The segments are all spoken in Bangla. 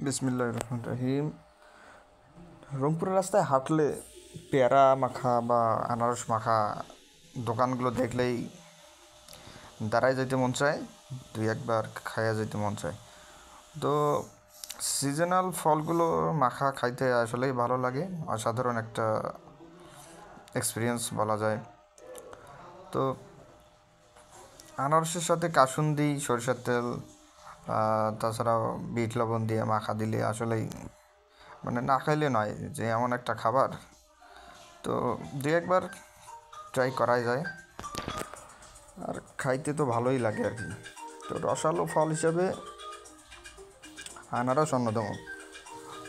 বিসমিল্লাহির রহমানির রহিম। রংপুরের রাস্তায় হাঁটলে পেয়ারা মাখা বা আনারস মাখা দোকানগুলো দেখলেই দাঁড়ায় যেতে মন চায়, দুই একবার খাইয়া যেতে মন চায়। তো সিজনাল ফলগুলো মাখা খাইতে আসলেই ভালো লাগে, অসাধারণ একটা এক্সপিরিয়েন্স বলা যায়। তো আনারসের সাথে কাসুন্দি, সরিষার তেল, তাছাড়াও বিট লবণ দিয়ে মাখা দিলে আসলেই মানে না খাইলে নয়, যে এমন একটা খাবার। তো দু একবার ট্রাই করাই যায়, আর খাইতে তো ভালোই লাগে আর কি। তো রসালো ফল হিসেবে আনারস অন্যতম।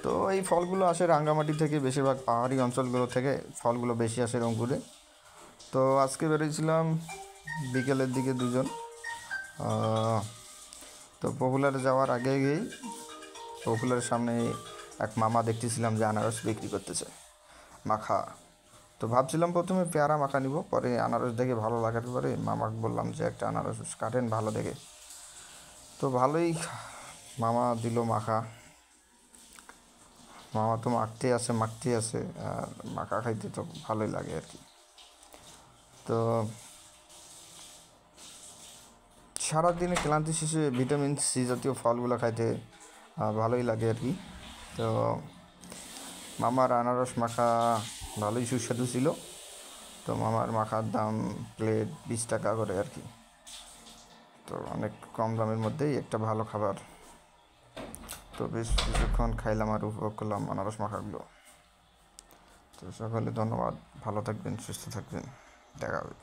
তো এই ফলগুলো আসে রাঙ্গামাটি থেকে, বেশিরভাগ পাহাড়ি অঞ্চলগুলো থেকে ফলগুলো বেশি আসে রংপুরে। তো আজকে বেরিয়েছিলাম বিকেলের দিকে দুজন। তো পপুলারে যাওয়ার আগেই পপুলারের সামনে এক মামা দেখতেছিলাম যে আনারস বিক্রি করতেছে মাখা। তো ভাবছিলাম প্রথমে পেয়ারা মাখা নিব, পরে আনারস দেখে ভালো লাগার পরে মামাকে বললাম যে একটা আনারস কাটেন ভালো দেখে। তো ভালোই মামা দিল মাখা। মামা তো মাখতে আছে, আর মাখা খাইতে তো ভালোই লাগে আর কি। তো সারাদিনে ক্লান্তি শেষে ভিটামিন সি জাতীয় ফলগুলো খাইতে ভালোই লাগে আর কি। তো মামার আনারস মাখা ভালোই সুস্বাদু ছিল। তো মামার মাখার দাম প্লেট 20 টাকা করে আর কি। তো অনেক কম দামের মধ্যেই একটা ভালো খাবার। তো বেশ কিছুক্ষণ খাইলাম আর উপভোগ করলাম আনারস মাখাগুলো। তো সকলে ধন্যবাদ, ভালো থাকবেন, সুস্থ থাকবেন, দেখা হবে।